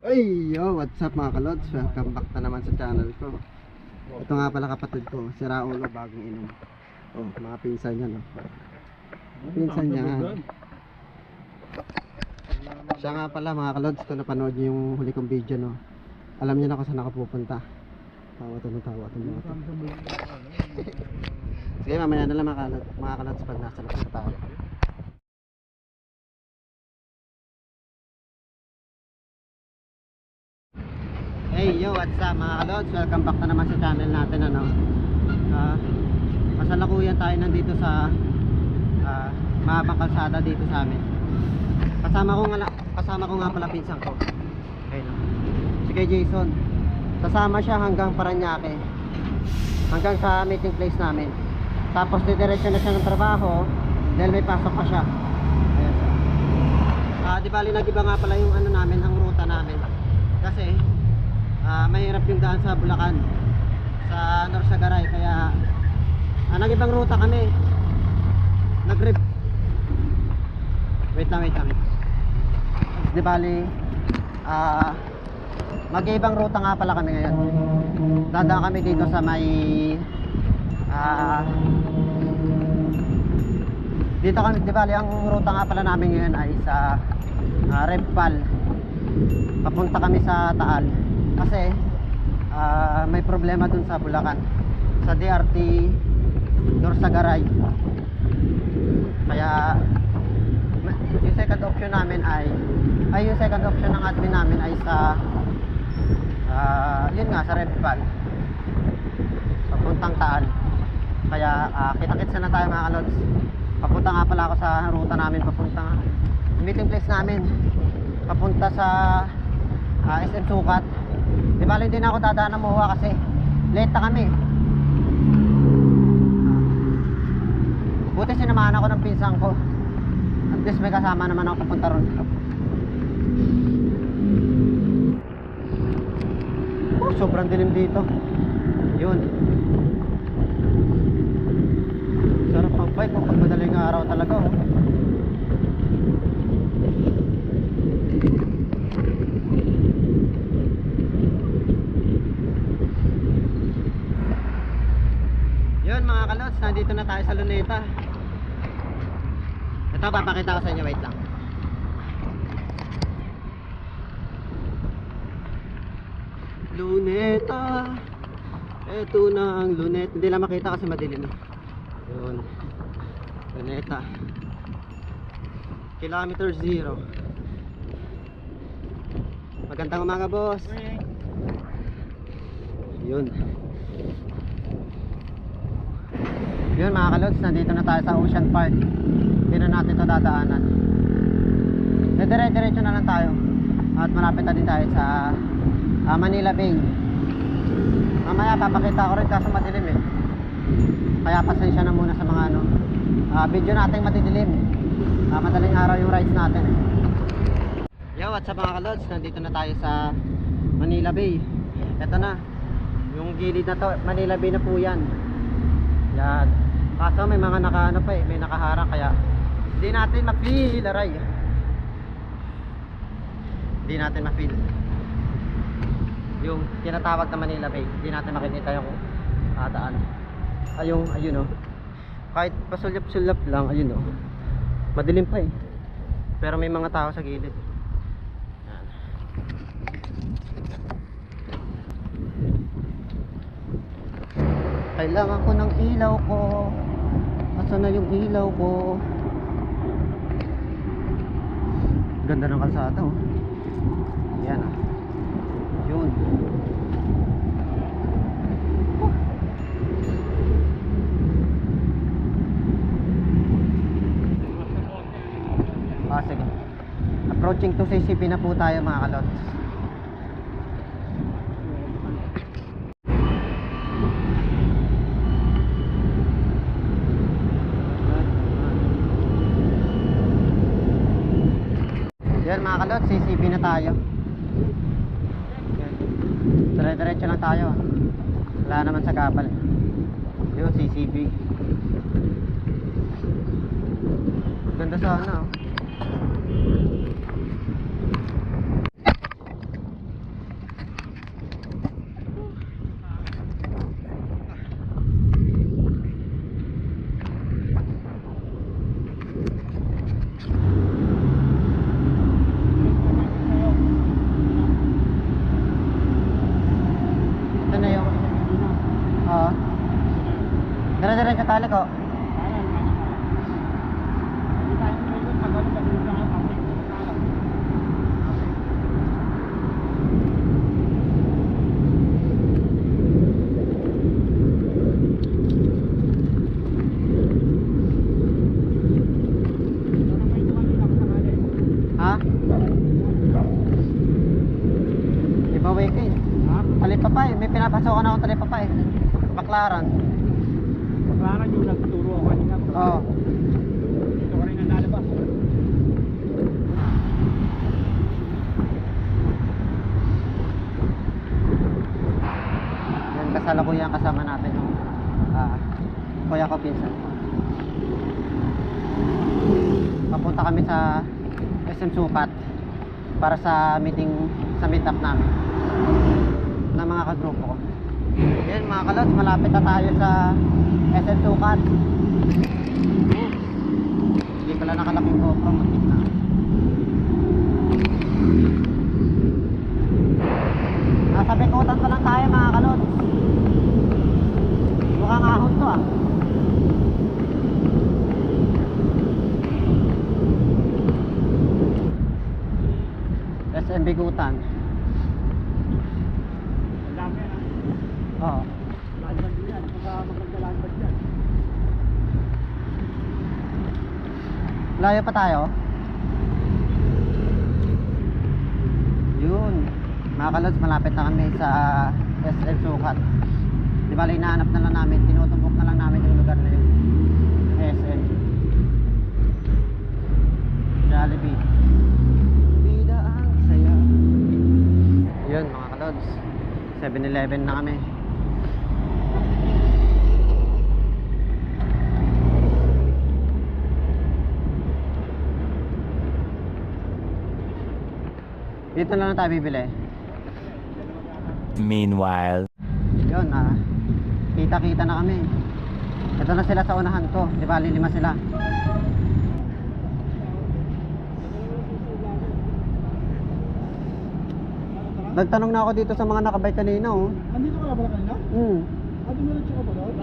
Ay, yo, what's up mga kalods? Welcome back na naman sa channel ko. Ito nga pala kapatid ko, si Raulo bagong inom. Oh, mga pinsan niya, no? Pinsan niya. Siya nga pala mga kalods, kung napanood niyo yung huli kong video, no? Alam niyo na kung saan nakapupunta. Tawa to. Sige, mamaya na lang mga kalods pag nasa labas na tayo. Hey yo, what's up mga kalods? Welcome back na naman sa channel natin, ano. Masalukuyan tayo nandito sa mahabang kalsada dito sa amin. Kasama ko nga pala pinsan ko. Ayun, si kay Jason. Sasama siya hanggang Paranaque, hanggang sa meeting place namin. Tapos didiretso na siya ng trabaho dahil may pasok pa siya. Ayun. Di bali nag-iba nga pala yung ano namin, ang ruta namin. Kasi mahirap yung daan sa Bulacan, sa Norsagaray, kaya nag-ibang ruta kami. Wait lang. Di bali mag-ibang ruta nga pala kami ngayon. Dadaan kami dito sa may dito kami, di bali ang ruta nga pala namin ngayon ay sa Repal. Papunta kami sa Taal kasi may problema dun sa Bulacan, sa DRT Norsagaray. Kaya yung second option namin yung second option ng admin namin ay sa yun nga, sa Repal papuntang Taal. Kaya kita-kitsa na tayo mga kalods. Papunta nga pala ako sa ruta namin, papunta meeting place namin, papunta sa SM Sukat. Di bali din ako dadaan ng Muha kasi late na kami. Buti sinamahan ako ng pinsan ko, at least may kasama naman ako papunta ron. Sobrang dilim dito. Yun, sarap ang bike pag madaling araw talaga, oh. Yun mga kalods, nandito na tayo sa Luneta. Ito, papakita ko sa inyo, wait lang. Luneta. Ito na ang Luneta. Hindi lang makita kasi madilim. Yun, Luneta. Kilometer 0. Magandang umaga, boss. Yun mga kalods, nandito na tayo sa Ocean Park. Hindi na natin ito dadaanan. Dire-diretso na lang tayo. At malapit na din tayo sa Manila Bay. Mamaya papakita ko rin kaso madilim eh. Kaya pasensya na muna sa mga video natin madidilim. Madaling araw yung rides natin eh. Yo, what's up mga kalods? Nandito na tayo sa Manila Bay. Ito na, yung gilid na to, Manila Bay na po yan. Yan. Kaso may mga may nakaharang, kaya hindi natin ma-feel, aray. Hindi natin ma-feel yung tinatawag na Manila Bay. Hindi natin makikita yung daan. Ayun oh. Kahit pasulyap-sulyap lang, ayun oh. Madilim pa eh. Pero may mga tao sa gilid. Yan. Kailangan ko ng ilaw ko. Asan na yung ilaw ko? Ganda ng kalsada oh. Yan ah. Yun. Sige. Approaching to CCP na po tayo mga kalods. Yan mga kalods, CCP na tayo. Dire-diretso lang tayo. Wala naman sa kapal. Yun, CCP. Ganda sana oh. Catholic oh. Ha? Iba wake eh. Talipapay, may pinapasokan ako talipapay. Baklaran. Baklaran yung nagtuturo ako kanina. Oo. Dito ka rin ang lalabas. Yan kasalukuyan kasama natin yung kuya ko pinsan. Papunta kami sa SM Sukat para sa meeting, sa meetup namin ng mga kagrupo ko. Yan mga kalods, malapit na tayo sa SM Sukat. Hindi pala nakalaking GoPro, matik na. Nasa Bikutan pa lang tayo mga kalods. Mukhang ahon to ah. SM Bikutan. Ang dami yan. Oo. Lalabas din yan. Baka magkalalabas yan. Layo pa tayo. Yun. Mga kalods, malapit na kami sa SM Sukat. Di ba, hinahanap na lang namin, tinutumbok na lang namin yung lugar na yun. Yung SM. Jollibee. Bida ang saya. Yun mga kalods. 7-Eleven na kami. Dito na lang tayo bibili. Meanwhile, Yun, kita-kita na kami. Ito na sila sa unahan ko. Di ba, lima sila. Nagtanong na ako dito sa mga nakabike kanina, oh. Andito ka na pala kanina? Dumiretso ka pa doon?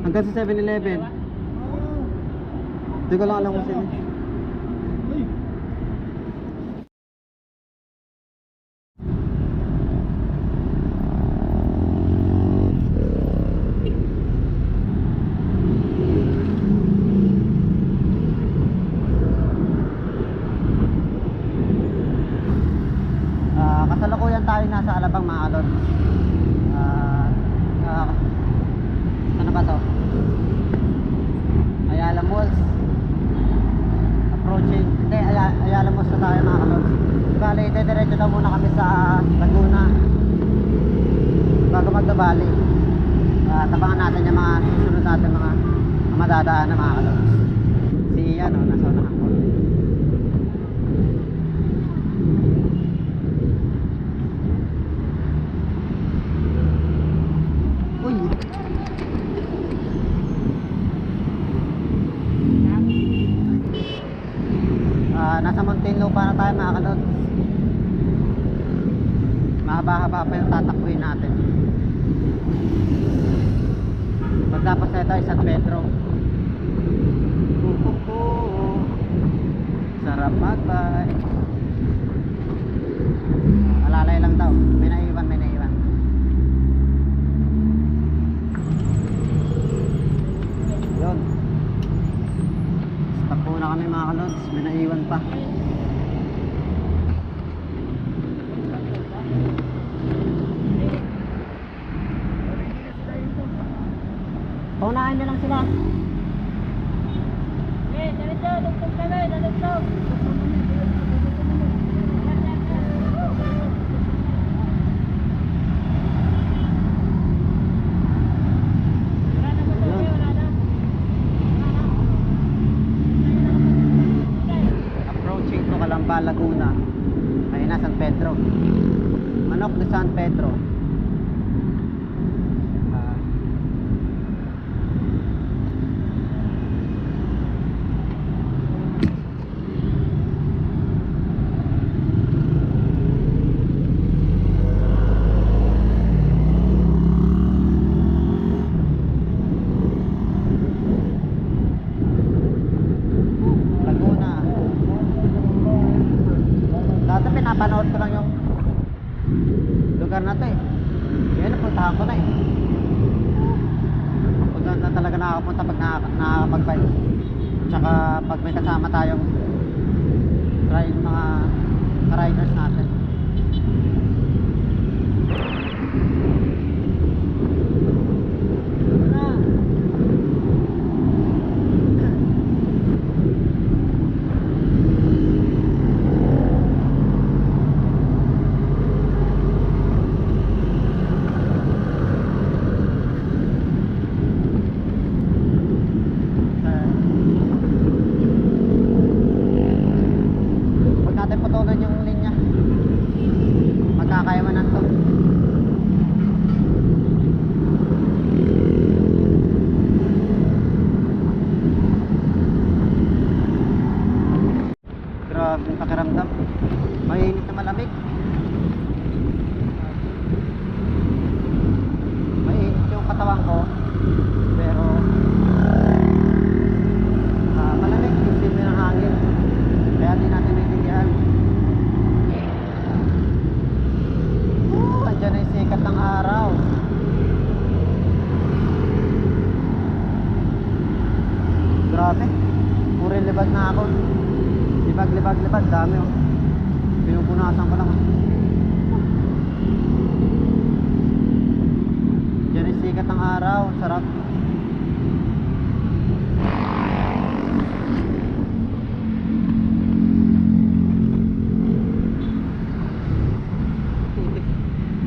Hanggang sa 7-Eleven. Hindi ko lang alam kung sino. Uy! Kasalukuyan tayo nasa Alabang mga kalods. Ano ba to? Ayala Malls. Approaching. Hindi, Ayala Malls na tayo mga kalods. Bali, diretso daw muna kami sa Laguna bago magdabali. Tabangan natin yung mga susunod natin mga madadaan na mga kalods. Si Ian, oh, nasa unahan ko. Uy! Nasa Mountain pa na tayo mga kalods. Mahaba-haba pa yung tatakbuhin natin. Pagtapos na tayo San Pedro. Sarap magbike. Alalay lang daw. May naiwan. Yun. Stop muna kami mga kalods. May naiwan pa. Paunahan nyo lang sila. Dugtog kami, dugtog. Approaching to Calamba, Laguna. Ayun na, San Pedro. Manok de San Pedro. ko lang yung lugar na to eh. Kaya napuntahan ko na eh. Pag na talaga nakakapunta pag nakakapag-bike. Tsaka pag may kasama tayong mga riders natin. Huwag natin putulan yung linya. Magkakayaman to. Grabe yung pakiramdam. Mainit na malamig. Mainit yung katawan ko. Pero malamig yung sindi ng hangin. Kaya di natin naiintindihan. Andyan na yung sikat ng araw. Grabe. Puro libag na ako. Libag. Dami oh. Pinupunasan ko lang oh. Diyan yung sikat ng araw. Sarap.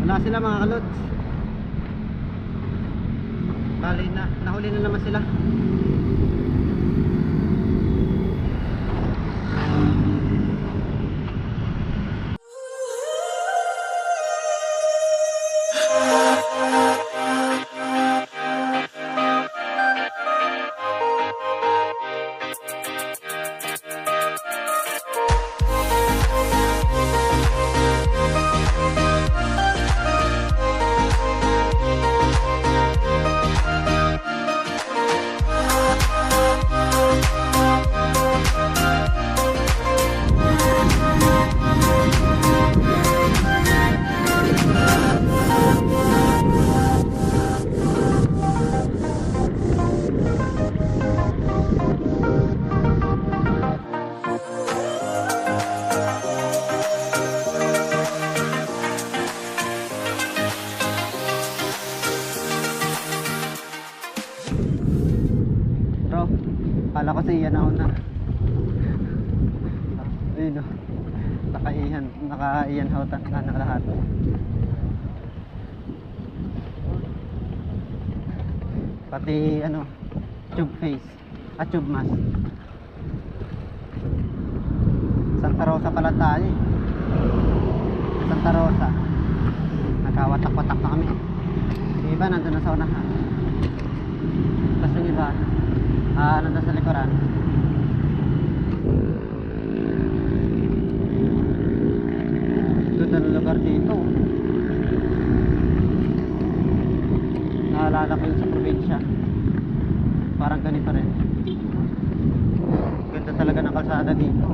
Wala sila mga kalods. Bali na, nahuli na naman sila. Bro, kala ko sa iyan ako na. Ayun o. Nakaiyan hautan na ng lahat. Pati ano, tube face at tube mask. Santa Rosa pala tayo eh. Santa Rosa. Nagkawatak-watak na kami. Yung iba nandun na sa unahan. Tapos yung iba nandun sa likuran. Ganda ng lugar dito. Naalala ko yun sa probinsya. Parang ganito rin. Ganda talaga ng kalsada dito.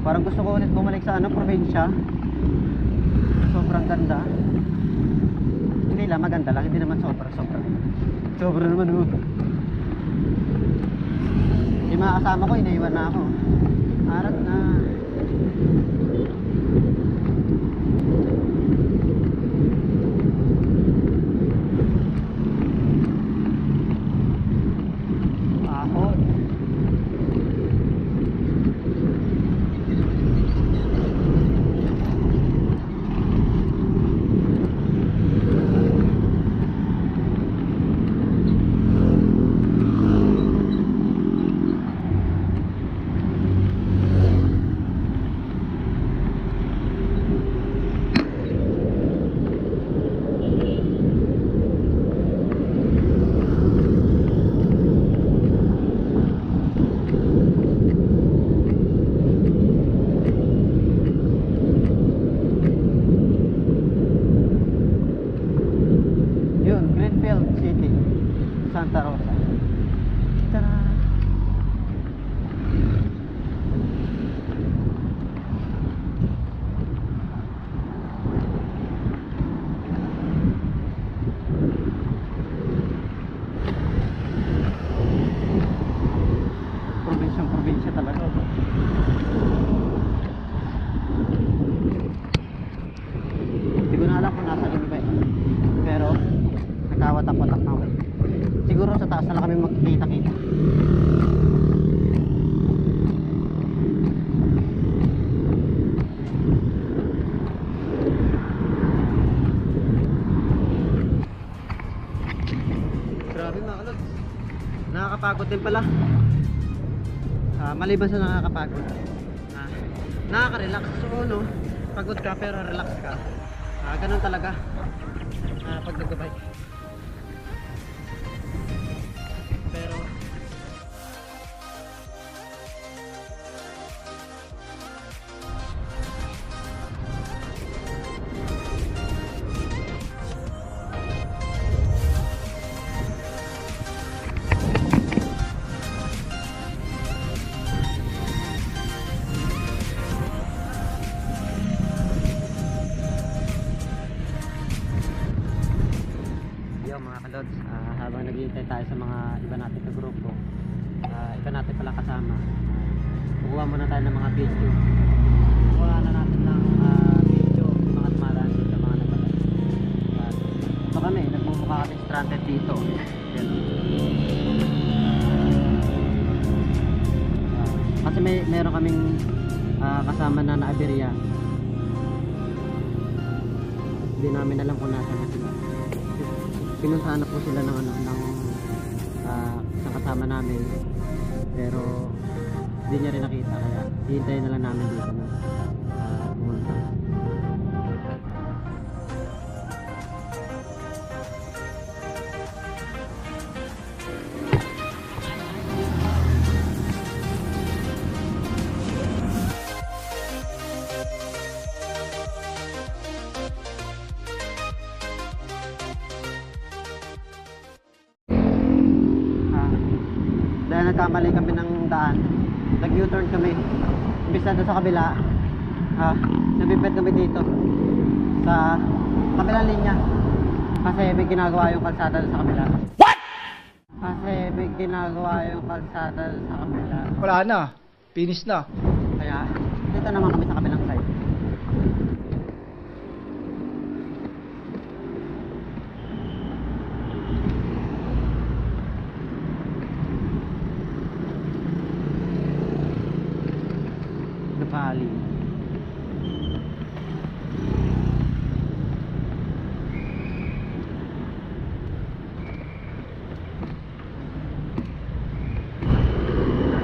Parang gusto ko ulit bumalik sa probinsya. Sobrang ganda. Hindi lang, maganda lang. Hindi naman sobra. Sobra naman oh. Yung mga kasama ko, inaiwan na ako. Arat na. Ahon. City, Santa Rosa. Tara! watak-watak na way. Siguro sa taas na lang kami magkikita-kita. Grabe mga kalods. Nakakapagod din pala. Maliban sa nakakapagod, nakaka-relax. So no, pagod ka pero relax ka. Ganun talaga pag nag-bike. Pero mga kalods, habang naghihintay tayo sa mga iba natin sa grupo, iba natin pala kasama, kukuha muna tayo ng mga video. Kukuha na natin ng video yung mga tumaraan dito, mga nagbatay. Ito kami, nagmumukha kami stranded dito. Yan. Kasi meron kaming kasama na na-aberya. Hindi namin alam kung nasa na sila. Pinuntahan na po sila ng isang kasama namin, pero hindi niya rin nakita, kaya hihintayin na lang namin dito na pumunta. Dahil nagkamali kami ng daan, nag-U-turn kami. Imbis na doon sa kabila, nabiped kami dito sa kabilang linya. Kasi may ginagawa yung kalsada doon sa kabila. What? Kasi may ginagawa yung kalsada doon sa kabila. Wala na. Finish na. Kaya dito naman kami sa kabilang side. Valley.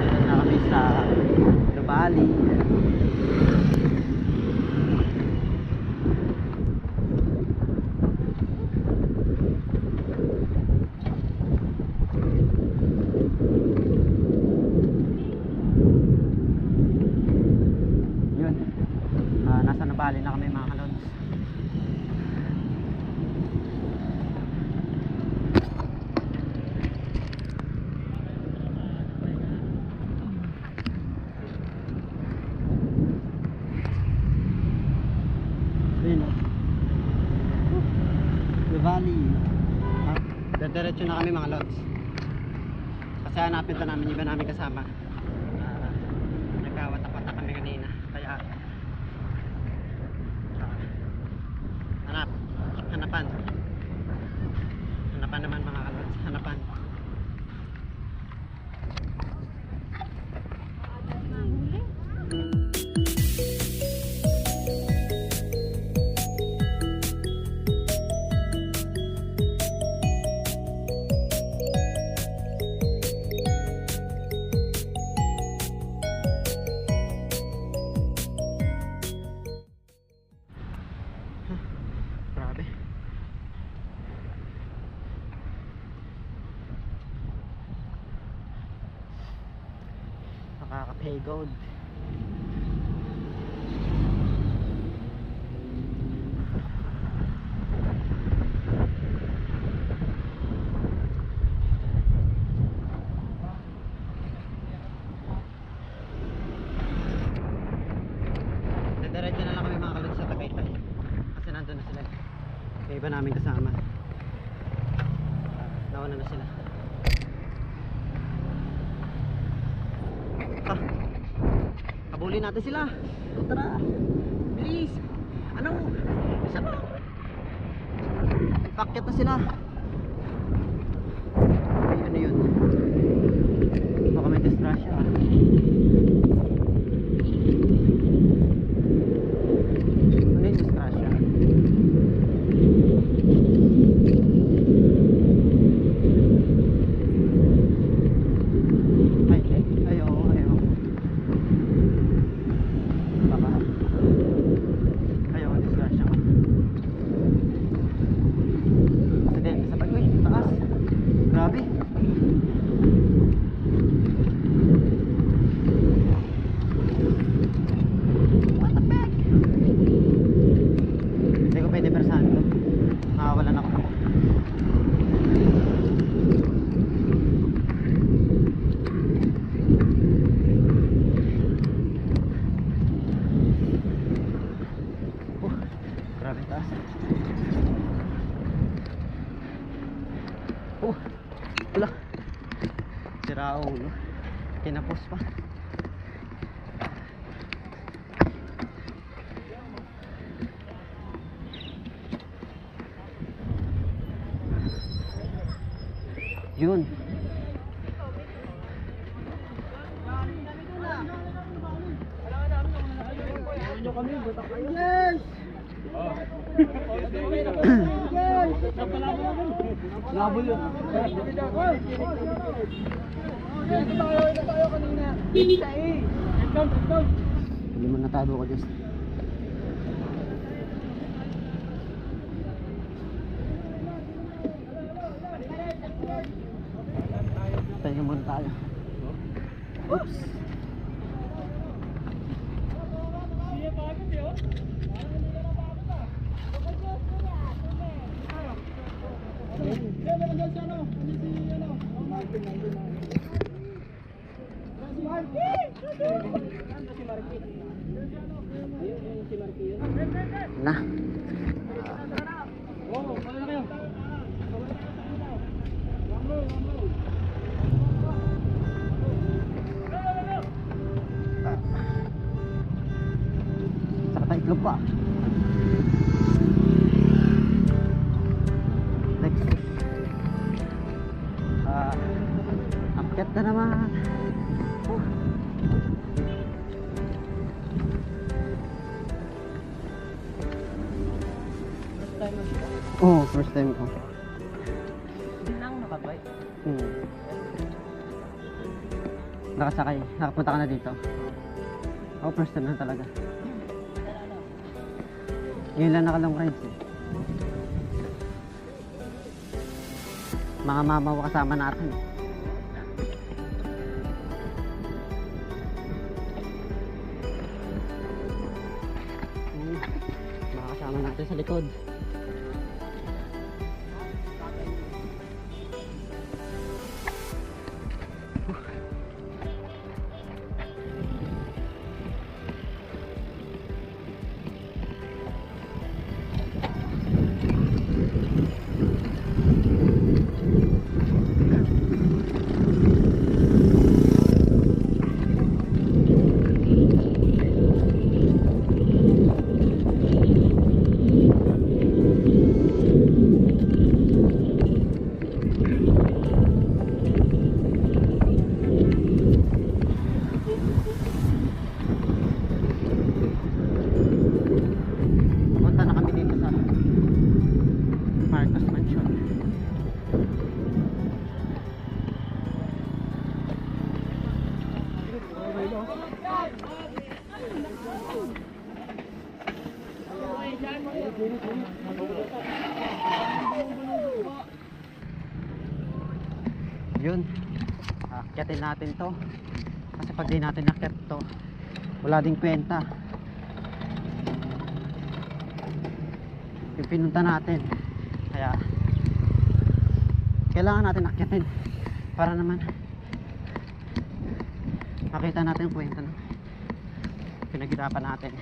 Dito na kami sa Valley. Nasa Nabali na kami mga kalods. Ayun o, Nabali. Diretso na kami mga lods. Kasi hanapin to namin yung iba namin kasama. Nagkawatak-watak kami kanina, kaya hanapan naman mga kalods, hanapan. Grabe. Nakaka-pagod. Diretso na lang kami mga kalods sa Tagaytay. Kasi nandun na sila. May iba namin kasama. Nauna na sila. Habulin natin sila. Tara. Bilis. Ano? Isa pa. Pakyat na sila. Grabe taas. Oh, wala. Sira ulo. Kinapos pa. Yun. Yes! Labo yun. Ito tayo kanina. Isa eh. Hindi mo natado ko dyan. Tayo muna tayo. Oops. Na. Saka tayo itlog pa. Next. Akyat na naman. Oh, first time ko. Lang nakabay. Nakasakay. Nakapunta ka na dito. Oh, first time na talaga. Ngayon lang nakalong rides eh. Mga mamaw kasama natin. Mga kasama natin sa likod. Punta na kami dito sa Marcos Mansion. Yun, akyatin natin to kasi pag di natin akyat to wala ding kwenta yung pinunta natin, kaya kailangan natin akyatin para naman makita natin yung kwenta no? Pinaghirapan natin.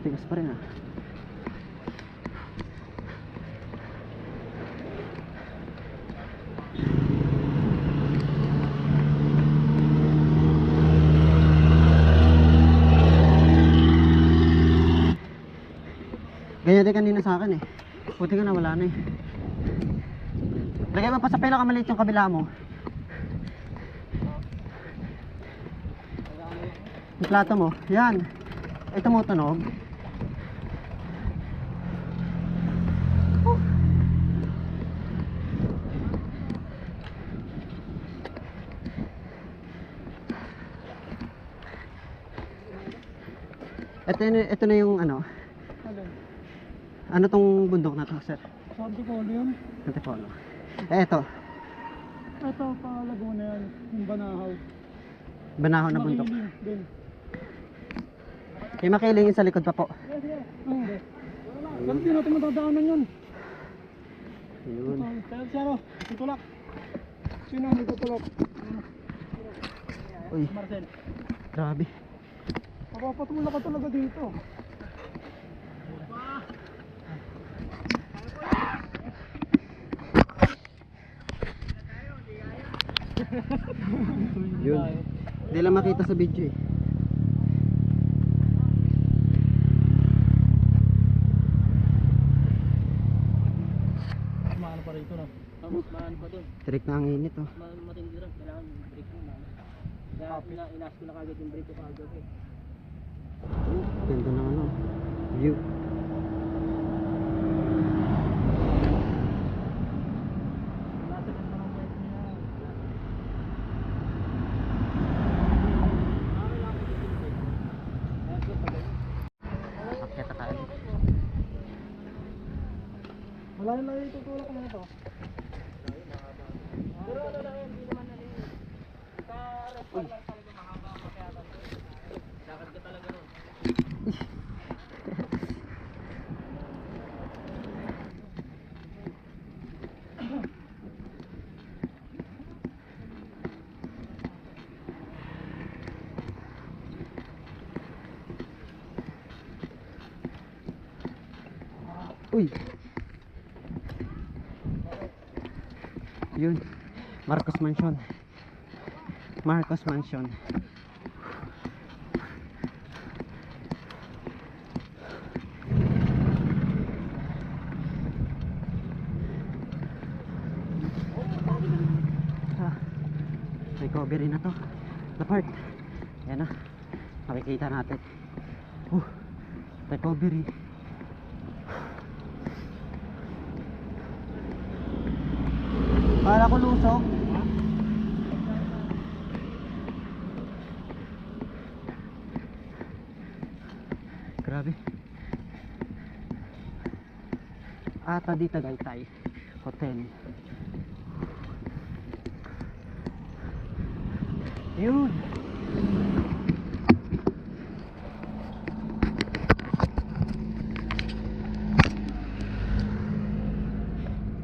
Tigas pa rin ah. Ganyan din kanina sa akin eh. Buti nga na wala na eh. Lagay mo pa sa pinakamaliit yung kabila mo. Yung plato mo. Yan. Ito mo tunog. Ito na yung ano. Ano tong bundok na to, sir? Sabi ko yun. Antipolo. Ito. Ito pa Laguna yan. Yung Banahaw. Banahaw na bundok. Makiling din. May makiling yun sa likod pa po. Yes, yes. Ba't di natin matadaanan yun? Yun. Kaya saro, tutulak. Sino ang tutulak? Uy, Marcel. grabe. Mapapatula ka talaga dito. Yun. Hindi lang makita sa video eh. Maano pa rito no? Tapos maano pa doon. Trick na ang init oh. Matindi rin. Kailangan yung brake mo. Kaya inas ko na kagad yung brake ko kagad eh. Ganda ng ano. View. Nasa ganda ng point niya. Akyat tayo. Wala na lang itutulak na ito. Pero ano lang yan, hindi naman ano yun. Sa restaurant lang talaga mahaba ang pakayatan ko. Lakad ka talaga nun. Uy. Yun. Marcos Mansion. Marcos Mansion. Recovery na to. Na part. Yan na. Makikita natin. Recovery. Para ko lusok. Grabe. Ata di Tagaytay Hotel. Yun.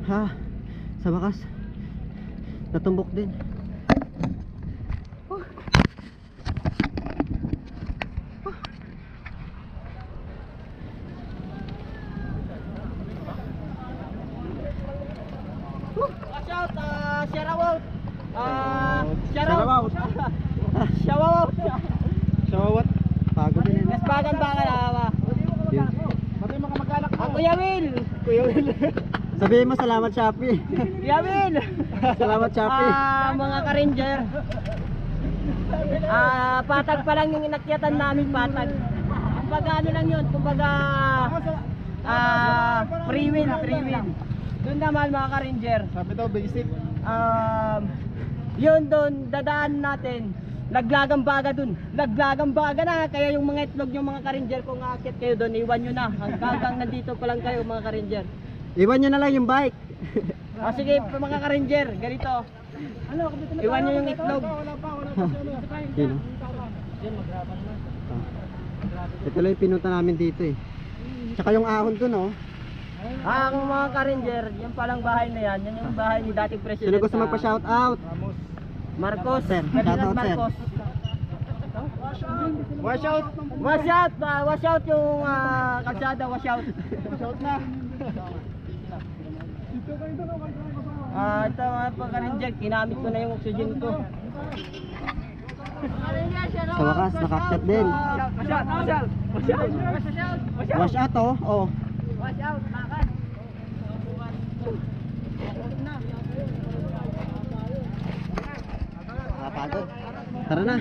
Ha, sa wakas natumbok din. Watch out, Sharawot! Sharawot! Sharawot! Shawat. Pagod din yan. Nasbagan ba ka na? Yun. Pati mga kamag-anak mo. Kuya Will! Kuya Will. Sabihin mo salamat Shopee. Kuya Will! Salamat Shopee. Mga ka-ranger. Patag pa lang yung inakyatan namin, patag. Kumbaga ano lang yun, kumbaga free wheel. Doon naman mga ka-ranger. Sabi daw basic. Yun doon, dadaan natin. Laglagang-baga dun. Laglagang-baga na. Kaya yung mga itlog yung mga ka-ranger, kung aakyat kayo doon, iwan nyo na. Hanggang nandito pa lang kayo mga ka-ranger. Iwan nyo na lang yung bike. Sige mga ka-ranger, ganito. Ano, Iwan nyo yung itlog. Wala pa sino. Yun. Ito lang yung pinunta namin dito eh. Tsaka yung ahon dun oh. Ang mga ka-ranger, yung palang bahay na yan, yan yung bahay ni dating president. Sino gusto magpa-shout out? Marcos, Sir, Ferdinand shout out, sir. Marcos. Wash out. Wash out yung kalsada, wash out. Shout na. Dito kayo doon. Ito mga ka-ranger, kinamit ko na yung oxygen ko. Sa wakas, naka-accept din. Wash out oh. Oh. Wash out, makan. Nakapagod. Tara na.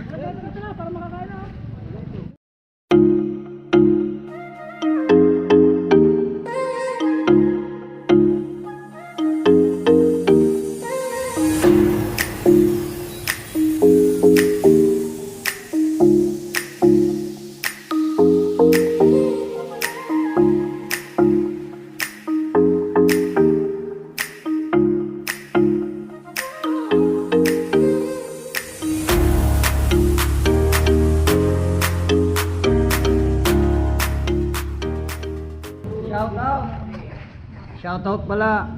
Shoutout pala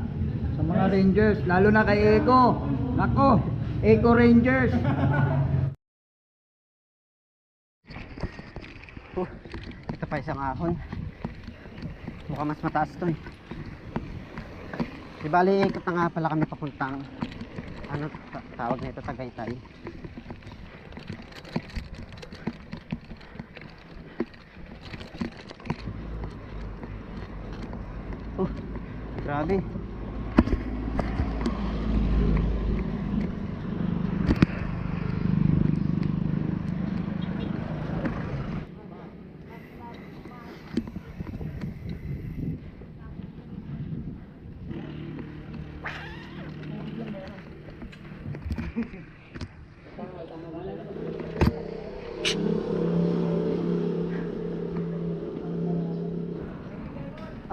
sa mga Rangers, lalo na kay Eco. Nako, Eco Rangers. Ito pa isang ahon. Mukhang mas mataas to eh. Di bali, ikot na nga pala kami papuntang ano tawag na ito, Tagaytay. Oh, grabe.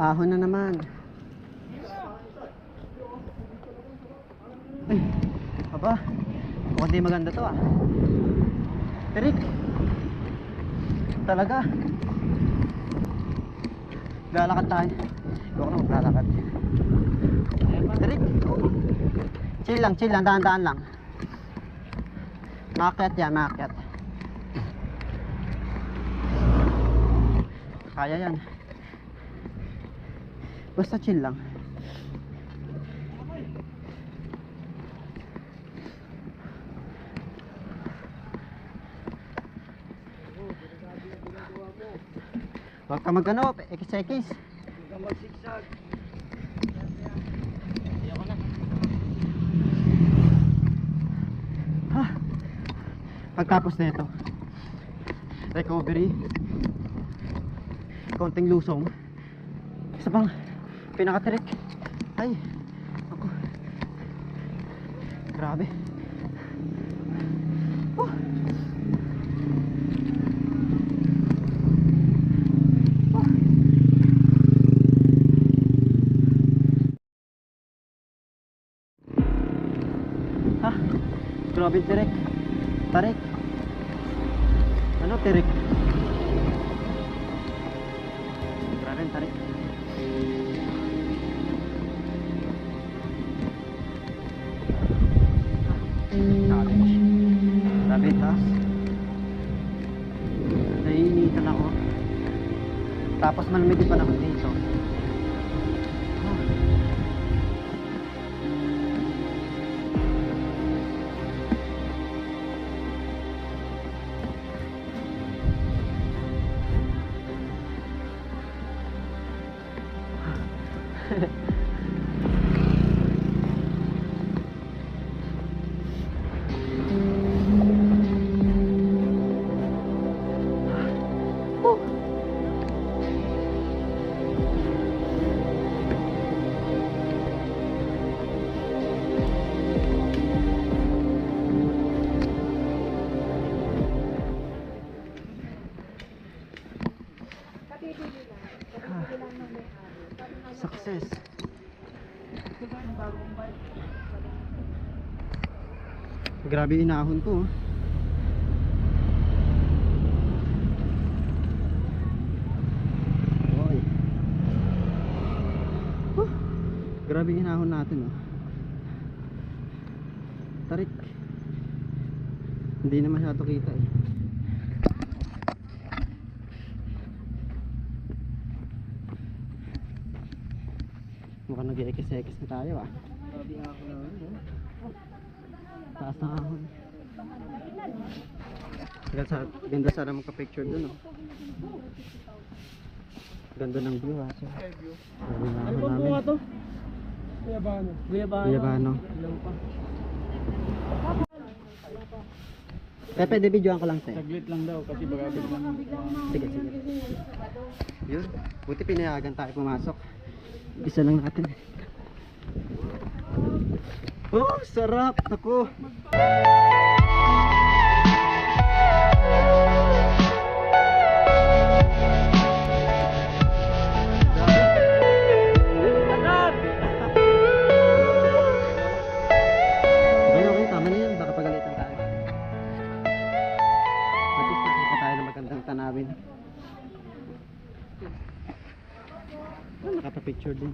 Ahon na naman. Ay, aba. Mukhang di maganda to ah. Tirik. Talaga. Lalakad tayo. Huwag na maglalakad. Tirik. Chill lang, dahan-dahan lang. Maakyat yan, maakyat. Kaya yan. Basta chill lang. Huwag ka magano, ekis-ekis. Huwag kang magsigsag. Ha? Pagtapos na ito, recovery, konting lusong, isa pang pinakatirik. Ay, ako, grabe. Oh. Oh. Ha? Grabe tirik. Tarik. Ano tirik? Grabe tarik. Grabe taas. Naiinitan ako. Tapos malamig pa naman dito. Success. Grabe inahon to. Oy. Grabe inahon natin oh. Tarik. Hindi na masyado kita eh. Mukhang nag-ekis-ekis na tayo ah. Sabi nga ako na ano. Taas na ahon. Ganda sana magka-picture dun oh. Ganda ng view ah. So, Ano ba bunga to? Kuyabano. Guyabano. Pwede videoan ko lang te. Saglit lang daw kasi baka biglang Sige. Yun. Buti pinayagan tayo pumasok. Isa lang natin. Oh, sarap! Ako! Okay, tama na yan. Baka pagalitan tayo. At least nakita tayo ng magandang tanawin. Nakapapicture din.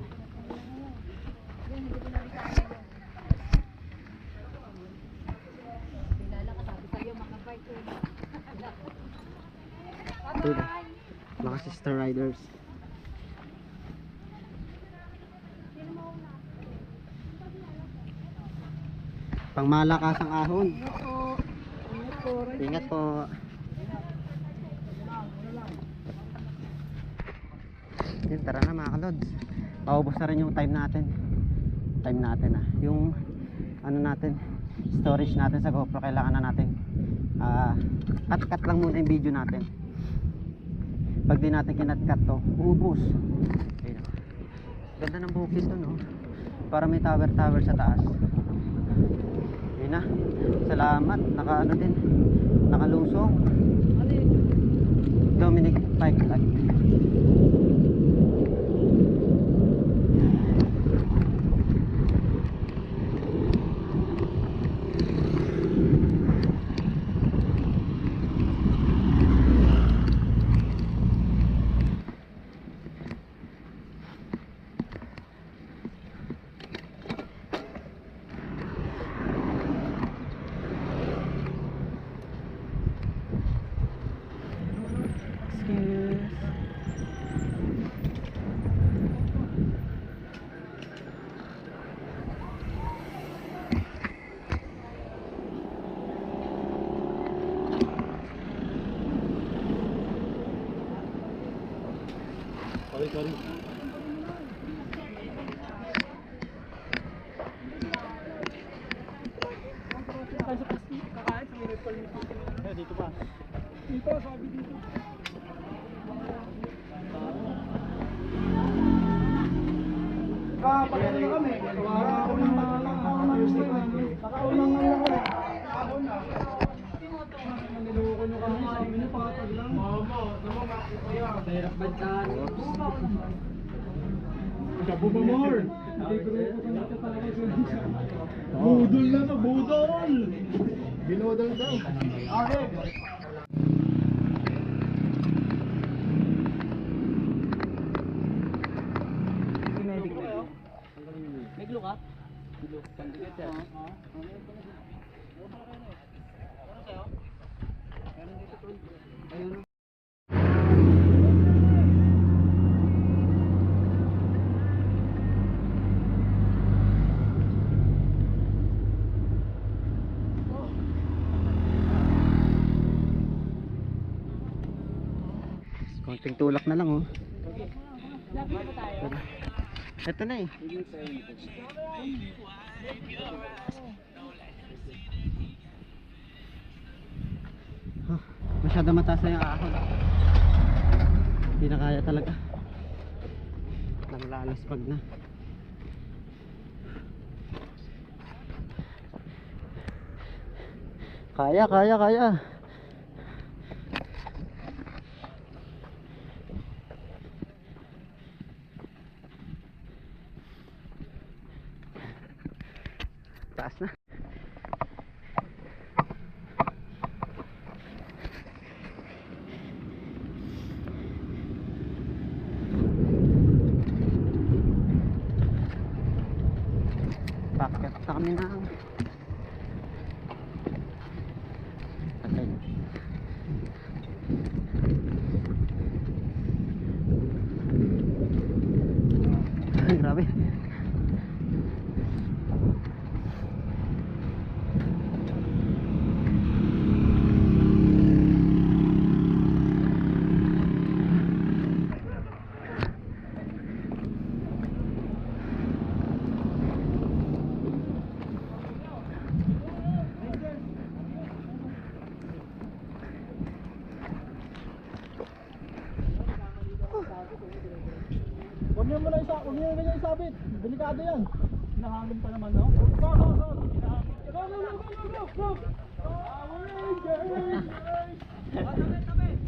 Ito na. Mga sister riders. Pang malakasang ahon. Ingat po. Yun, tara na mga kalods. Paubos na rin yung time natin. Yung ano natin, storage natin sa GoPro, kailangan na natin cut lang muna yung video natin. Pag di natin kinat-cut to, uubos. Ayun. Ganda ng bukid to, no? Para may tower sa taas. Ayun na. Salamat. Naka ano din. Nakalusong. Dominic Pike Light. Dito, sabi dito. Pagkakala na kami. Kakaunang lang ako. Kahon na. Niloko nyo kami. Sabi nyo patag lang. Mama, naman makikita yan. Mahirap bantaan. Sabi mo more. Hindi ko rin po natin talaga siya. Budol na to, budol! Binudol daw. Okay. Meglo ka? Konting tulak na lang, oh. Ito na eh. Masyado mataas na yung ahon. Hindi na kaya talaga. Nanglalas-pag na. Kaya. Taas na. Bakit na kami na? Patay. Grabe. Huwag niyo na isabit. Delikado yan. Nahangin pa naman, no? Go!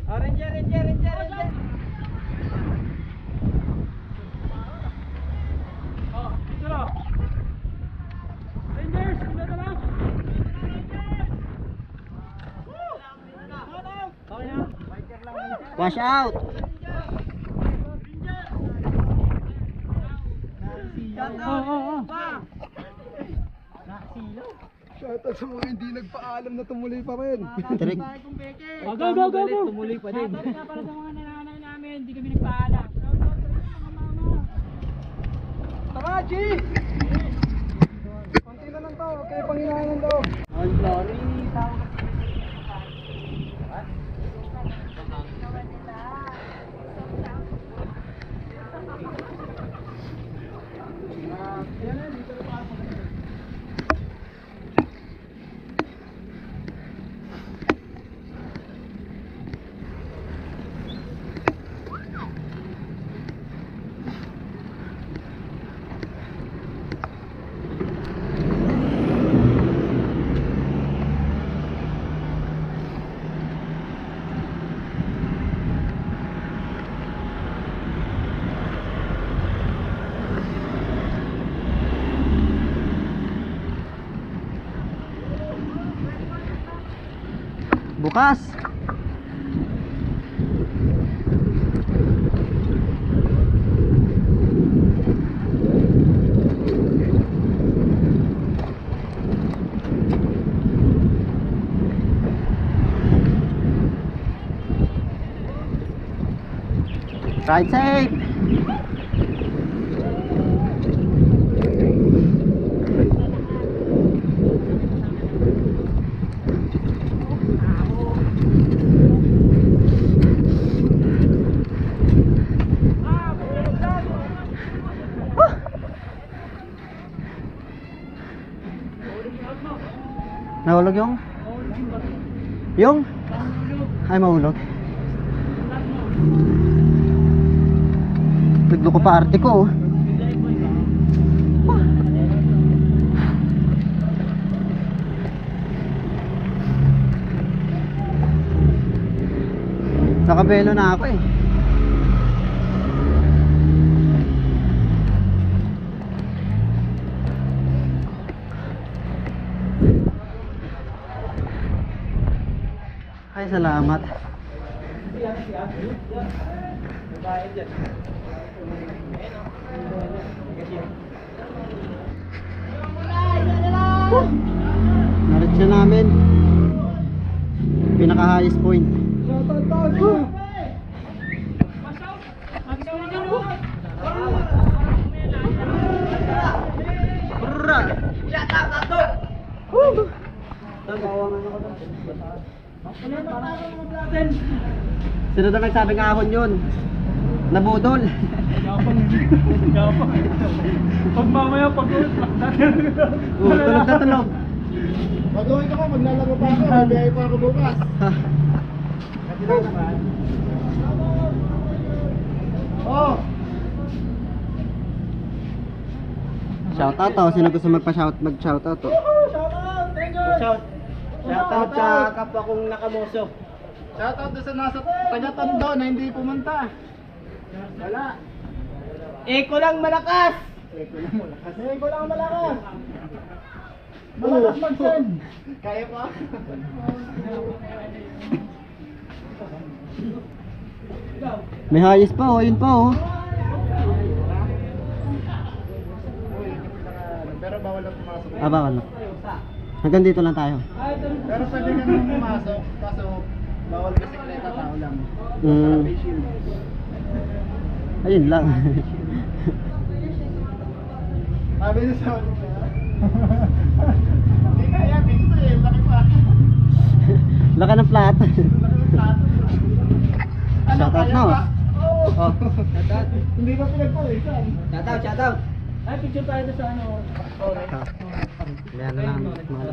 Ranger! Oh, dito na. Rangers, dito na. Wash out! Oo. Nakasilaw. Shoutout sa mga hindi nagpaalam na tumuloy pa rin. Tirik. Go. Tumuloy pa din. Para sa mga nananay namin, hindi kami nagpaalam. Tara, G! Konti na lang to, kaya panginahan ng loob. Ang glory. Bukas. Ride safe. Nahulog yung? Yung? Ay, mahulog. Tiglo ko pa arte ko. Oh. Nakabelo na ako eh. Ay, salamat. Nareach na namin. Pinaka highest point. Sino daw nagsabing ahon yun? Nabudol. Gapang. Pag mamaya pag-ulit, Tulog na tulog. Mag-uwi ako, maglalaro pa ako, biyay pa ako bukas. Oh! Shoutout to. Sino gusto mag-shoutout to? Shoutout sa kapwa kong nakamoso. Shoutout doon sa nasa taga-Tondo na hindi pumunta. Wala. Eko lang malakas! Kasi ko lang malakas. Malakas mag-send. Kaya pa? May highest pa oh. Yun pa oh. Pero bawal lang pumasok. Ah, bawal na. Hanggang dito lang tayo. Pero pwede ka nang pumasok, kaso bawal bisikleta, tao lang. Mm. Face shield. Ayun lang. Sabi niya sa akin. Hindi kaya, pinsa eh, laki pa. Laka ng flat. Laki ng plato. Shoutout na oh. Oh. Hindi ko pinagpawisan. Shoutout! Ay, picture tayo doon sa ano. Kaya na lang. Mga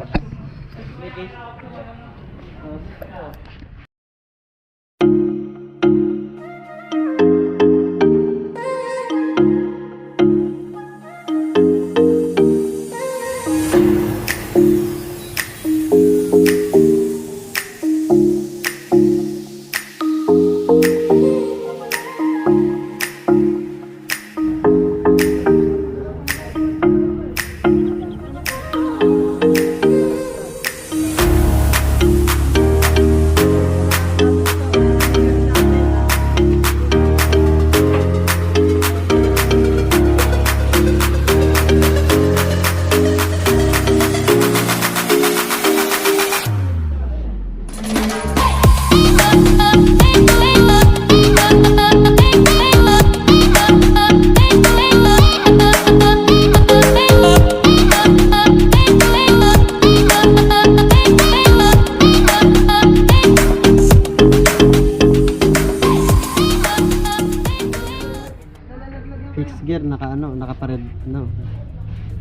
Ranger, naka-red, no?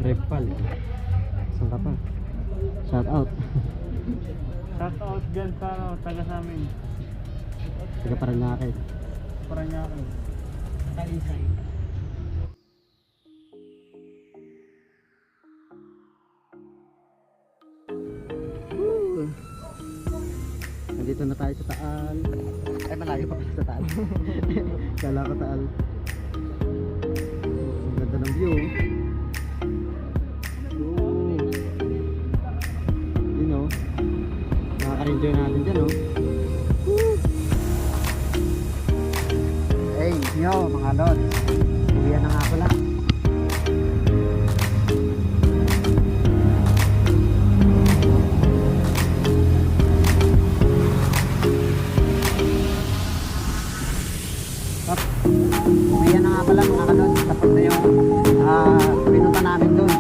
Red pal. Saan ka pa? Shout out. Shout out dyan sa taga sa amin. Taga Paranaque. Paranaque. Talisay. Nandito na tayo sa Taal. Ay, malayo pa pala sa Taal. Kala ko Taal. Ang ganda ng view. Oh. Yun o. Nakaka-enjoy natin dyan o. Hey, yo mga lods. Uwian na nga pala. Uwian na nga pala mga lods. Tapos na yung pinunta namin dun.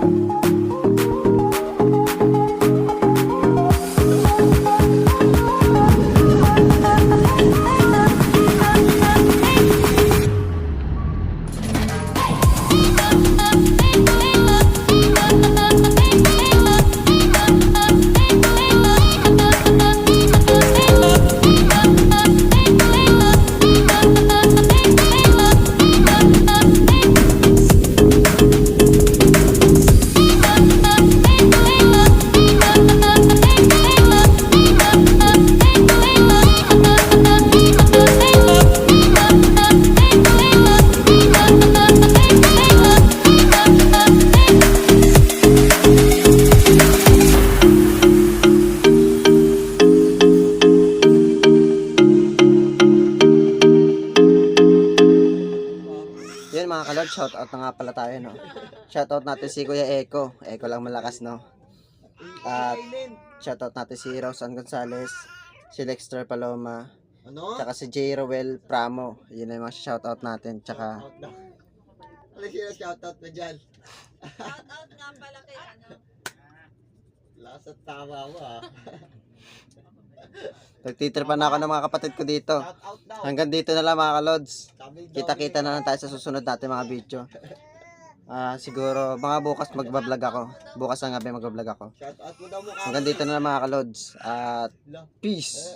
Yun mga kalord, shoutout na nga pala tayo, no? Shoutout natin si Kuya Eko. Eko lang malakas, no? At shoutout natin si Rosan Gonzales, si Lexter Paloma, tsaka si J. Rowell Pramo. Yun na yung mga shoutout natin. Tsaka Ano sila shoutout na dyan? Shoutout nga pala kay Lasat tama mo ah. nagtitripan na ako ng mga kapatid ko dito. Shoutout daw. Hanggang dito na lang mga kalods. Sabi daw, Kita-kita na lang tayo sa susunod natin mga video. Siguro mga bukas magbablog ako. Bukas ng gabi magbablog ako. shoutout mo daw mukha. Hanggang dito na lang mga kalods. At peace!